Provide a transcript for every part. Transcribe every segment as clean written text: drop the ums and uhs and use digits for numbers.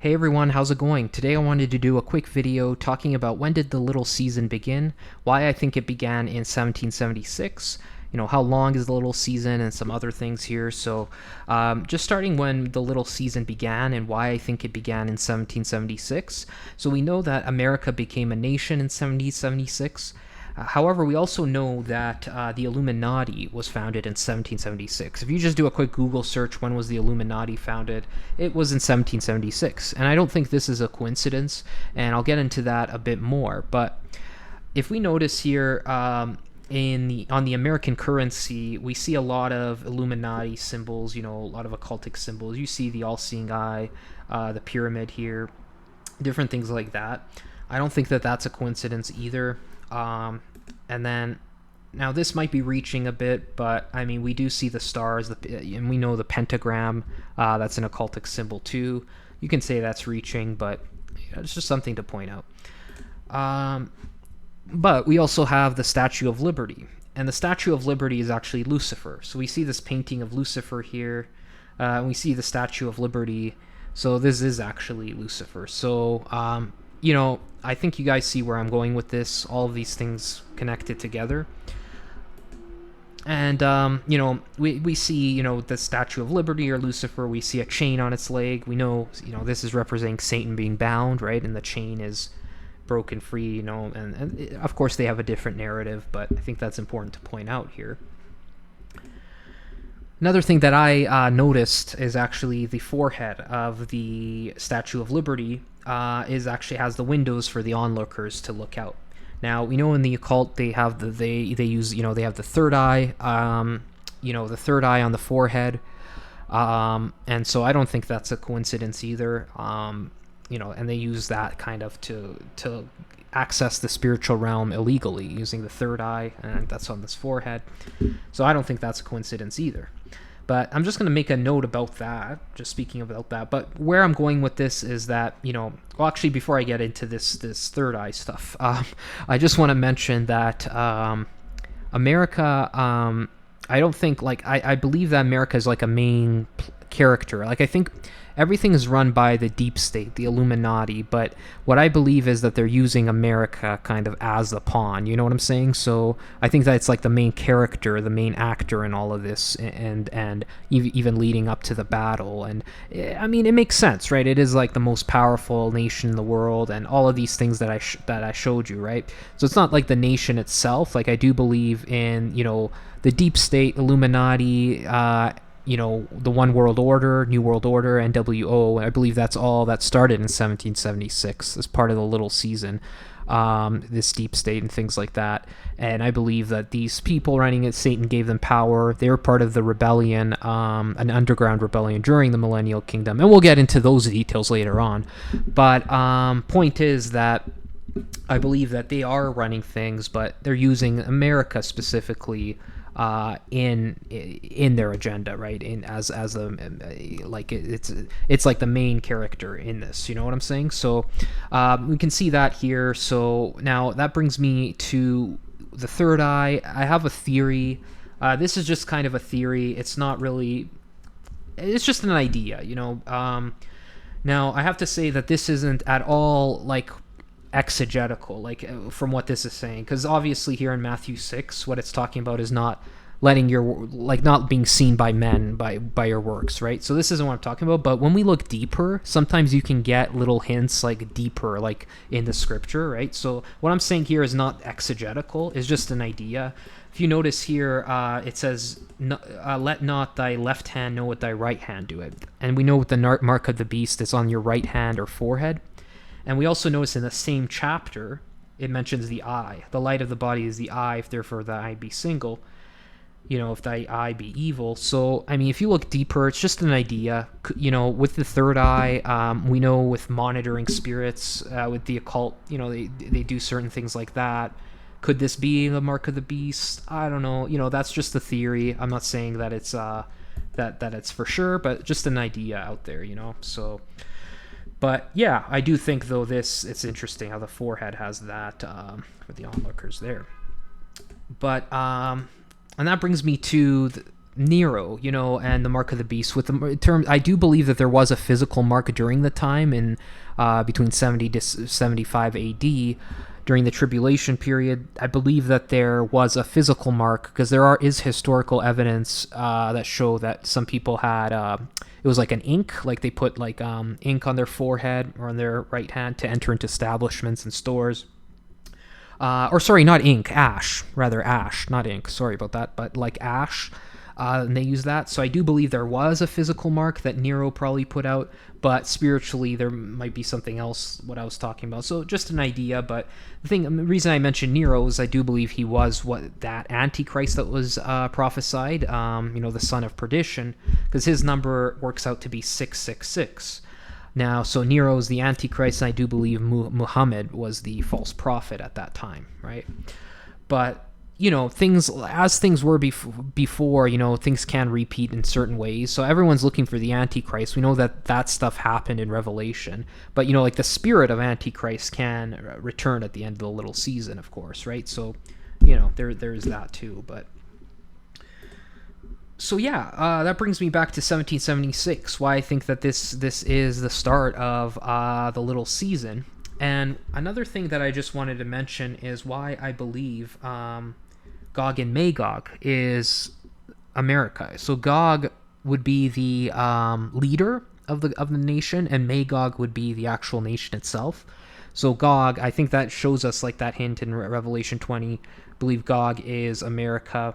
Hey everyone, how's it going? Today I wanted to do a quick video talking about when did the little season begin, why I think it began in 1776, how long is the little season, and some other things here. Just starting when the little season began and why I think it began in 1776. So we know that America became a nation in 1776. However, we also know that the Illuminati was founded in 1776. If you just do a quick Google search, when was the Illuminati founded? It was in 1776. And I don't think this is a coincidence, and I'll get into that a bit more. But if we notice here, on the American currency, we see a lot of Illuminati symbols, a lot of occultic symbols. You see the all-seeing eye, the pyramid here, different things like that. I don't think that that's a coincidence either. And then, now this might be reaching a bit, but I mean, we do see the stars, and we know the pentagram, that's an occultic symbol too. You can say that's reaching, but it's just something to point out. But we also have the Statue of Liberty, and the Statue of Liberty is actually Lucifer. So we see this painting of Lucifer here, and we see the Statue of Liberty. So this is actually Lucifer. So, I think you guys see where I'm going with this. All of these things connected together. And, we see, the Statue of Liberty or Lucifer. We see a chain on its leg. We know, this is representing Satan being bound, right? And the chain is broken free, and of course they have a different narrative, but I think that's important to point out here. Another thing that I noticed is actually the forehead of the Statue of Liberty has the windows for the onlookers to look out. Now we know in the occult they have they use they have the third eye, the third eye on the forehead, and so I don't think that's a coincidence either. And they use that kind of to access the spiritual realm illegally using the third eye, and that's on this forehead. So I don't think that's a coincidence either. But I'm just going to make a note about that, just speaking about that. But where I'm going with this is that, actually, before I get into this third eye stuff, I just want to mention that America, I don't think, I believe that America is like a main character. I think everything is run by the deep state, the Illuminati, but what I believe is that they're using America kind of as the pawn, you know what I'm saying? So I think that it's like the main character, the main actor in all of this, and even leading up to the battle. And I mean, it makes sense, right? It is like the most powerful nation in the world, and all of these things that I showed you, right? So it's not like the nation itself. I do believe in, the deep state, Illuminati, the One World Order, New World Order, NWO. I believe that's all that started in 1776 as part of the little season, this deep state and things like that. And I believe that these people running it, Satan gave them power. They were part of the rebellion, an underground rebellion during the Millennial Kingdom. And we'll get into those details later on. But point is that I believe that they are running things, but they're using America specifically in their agenda, right? As it's like the main character in this. You know what I'm saying? So we can see that here. So now that brings me to the third eye. I have a theory. This is just kind of a theory. It's not really. It's just an idea, Now I have to say that this isn't at all exegetical, from what this is saying, because obviously here in Matthew 6, what it's talking about is not letting not being seen by men by your works, right? So this isn't what I'm talking about. But when we look deeper, sometimes you can get little hints deeper in the scripture, right? So what I'm saying here is not exegetical, it's just an idea. If you notice here, it says, let not thy left hand know what thy right hand doeth. And we know with the mark of the beast, it's on your right hand or forehead. And we also notice in the same chapter, it mentions the eye. The light of the body is the eye, if therefore thy eye be single, if thy eye be evil. So, I mean, if you look deeper, it's just an idea. With the third eye, we know with monitoring spirits, with the occult, they do certain things like that. Could this be the mark of the beast? I don't know. That's just a theory. I'm not saying that it's that it's for sure, but just an idea out there, So... But yeah, I do think though it's interesting how the forehead has that for the onlookers there. But and that brings me to Nero, and the mark of the beast. With the term, I do believe that there was a physical mark during the time in between 70 to 75 AD. During the tribulation period, I believe that there was a physical mark, because is historical evidence that show that some people had it was like an ink, like they put like ink on their forehead or on their right hand to enter into establishments and stores. Or sorry, not ink, ash, rather ash, not ink. Sorry about that, but like ash. And they use that. So I do believe there was a physical mark that Nero probably put out, but spiritually there might be something else, what I was talking about. So just an idea, but the reason I mentioned Nero is I do believe he was that Antichrist that was prophesied, the son of perdition, because his number works out to be 666. Now, so Nero is the Antichrist, and I do believe Muhammad was the false prophet at that time, right? But things were before, things can repeat in certain ways. So everyone's looking for the Antichrist. We know that stuff happened in Revelation, but like the spirit of Antichrist can return at the end of the little season, of course, right? So there's that too. But so yeah, that brings me back to 1776. Why I think that this is the start of the little season. And another thing that I just wanted to mention is why I believe Gog and Magog is America. So Gog would be the leader of the nation, and Magog would be the actual nation itself. So Gog, I think that shows us like that hint in Revelation 20. I believe Gog is America.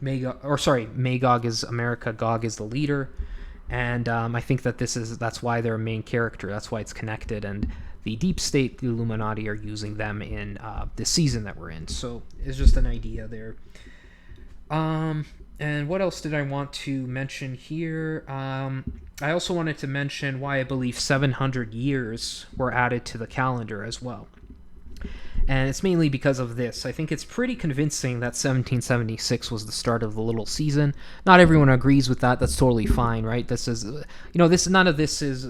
Magog is America. Gog is the leader, and I think that that's why they're a main character. That's why it's connected, and the deep state, the Illuminati, are using them in the season that we're in. So it's just an idea there. And what else did I want to mention here? I also wanted to mention why I believe 700 years were added to the calendar as well. And it's mainly because of this. I think it's pretty convincing that 1776 was the start of the little season. Not everyone agrees with that. That's totally fine, right? This is, none of this is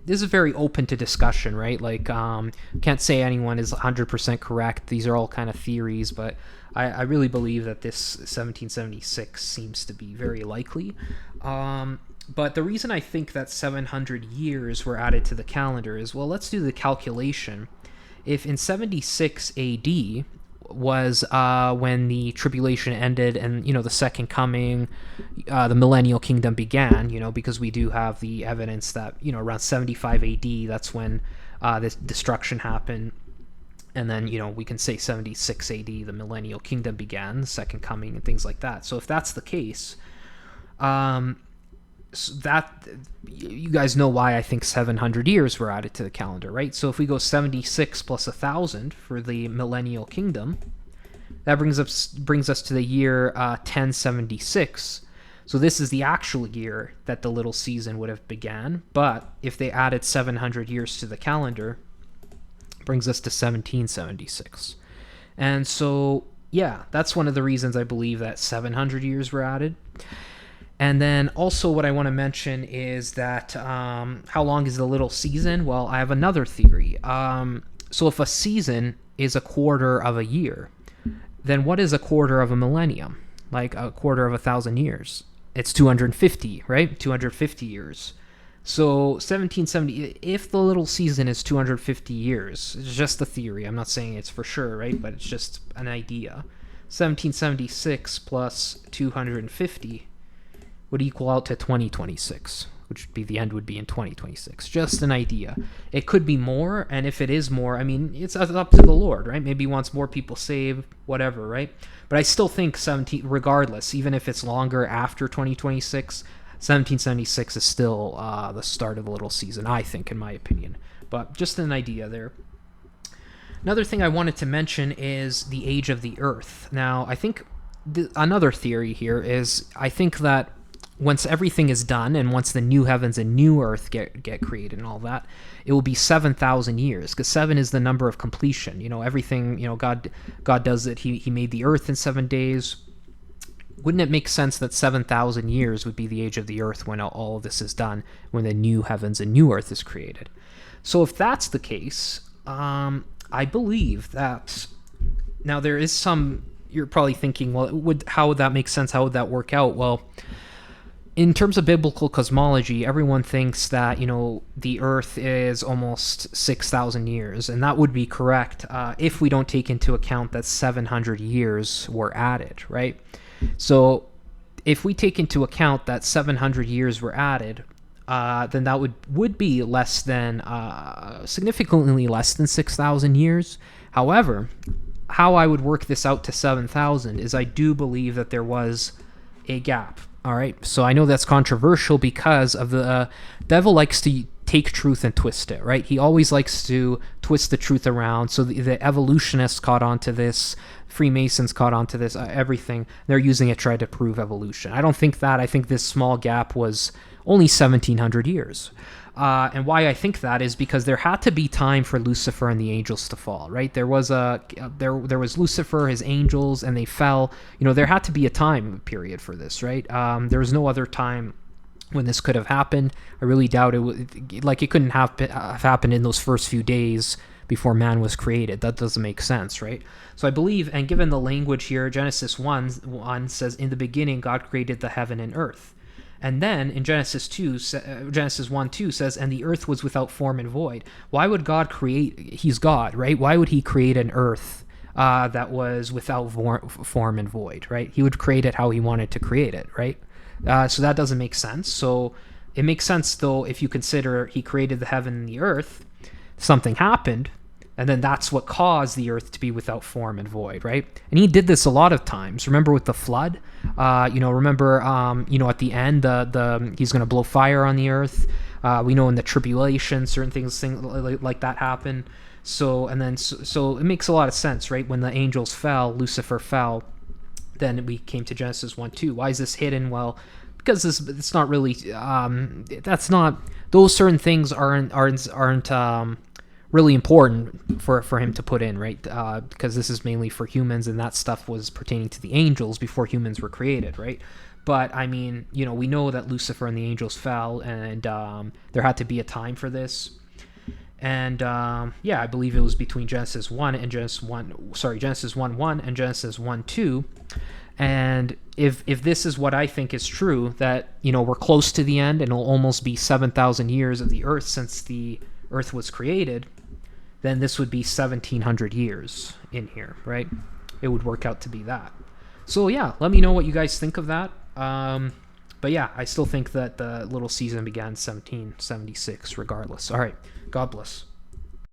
very open to discussion, right? Like, can't say anyone is 100% correct. These are all kind of theories, but I really believe that this 1776 seems to be very likely. But the reason I think that 700 years were added to the calendar is, well, let's do the calculation. If in 76 AD was when the tribulation ended and, the second coming, the millennial kingdom began, because we do have the evidence that, around 75 AD, that's when this destruction happened. And then, we can say 76 AD, the millennial kingdom began, the second coming, and things like that. So if that's the case, so that you guys know why I think 700 years were added to the calendar, right? So if we go 76 plus 1,000 for the millennial kingdom, that brings us to the year 1076. So this is the actual year that the little season would have began. But if they added 700 years to the calendar, it brings us to 1776. And so, yeah, that's one of the reasons I believe that 700 years were added. And then also what I want to mention is that how long is the little season? Well, I have another theory. So if a season is a quarter of a year, then what is a quarter of a millennium? Like a quarter of 1,000 years. It's 250, right? 250 years. So 1770, if the little season is 250 years, it's just a theory. I'm not saying it's for sure, right? But it's just an idea. 1776 plus 250 would equal out to 2026, which would be the end would be in 2026. Just an idea. It could be more, and if it is more, I mean, it's up to the Lord, right? Maybe he wants more people saved, whatever, right? But I still think regardless, even if it's longer after 2026, 1776 is still the start of the little season, I think, in my opinion. But just an idea there. Another thing I wanted to mention is the age of the Earth. Now, I think another theory here is I think that once everything is done and once the new heavens and new earth get created and all that, it will be 7,000 years, because 7 is the number of completion. Everything, God does it. He made the earth in 7 days. Wouldn't it make sense that 7,000 years would be the age of the earth when all of this is done, when the new heavens and new earth is created? So if that's the case, I believe that now there is some you're probably thinking, well, how would that make sense? How would that work out? Well, in terms of biblical cosmology, everyone thinks that, the Earth is almost 6,000 years, and that would be correct if we don't take into account that 700 years were added, right? So if we take into account that 700 years were added, then that would be less than, significantly less than 6,000 years. However, how I would work this out to 7,000 is I do believe that there was a gap. All right, so I know that's controversial because of the devil likes to take truth and twist it, right? He always likes to twist the truth around. So the evolutionists caught onto this, Freemasons caught onto this, everything. They're using it to try to prove evolution. I don't think that. I think this small gap was only 1,700 years. And why I think that is because there had to be time for Lucifer and the angels to fall, right? There was Lucifer, his angels, and they fell. There had to be a time period for this, right? There was no other time when this could have happened. I really doubt it couldn't have happened in those first few days before man was created. That doesn't make sense, right? So I believe, and given the language here, Genesis 1 says, "In the beginning, God created the heaven and earth." And then in Genesis 1:2 says, "And the earth was without form and void." Why would God create? He's God, right? Why would he create an earth that was without form and void, right? He would create it how he wanted to create it, right? So that doesn't make sense. So it makes sense, though, if you consider he created the heaven and the earth, something happened, and then that's what caused the earth to be without form and void, right? And he did this a lot of times. Remember with the flood? Remember, at the end, he's going to blow fire on the earth. We know in the tribulation, certain things like that happen. So it makes a lot of sense, right? When the angels fell, Lucifer fell, then we came to Genesis 1:2. Why is this hidden? Well, because it's not really, those certain things aren't really important for him to put in, right? Because this is mainly for humans, and that stuff was pertaining to the angels before humans were created, right? But I mean, we know that Lucifer and the angels fell, and there had to be a time for this. And I believe it was between Genesis 1 and Genesis 1:1 and Genesis 1:2. And if this is what I think is true, that we're close to the end, and it'll almost be 7,000 years of the earth since the earth was created, then this would be 1,700 years in here, right? It would work out to be that. So yeah, let me know what you guys think of that. But yeah, I still think that the little season began 1776 regardless. All right, God bless.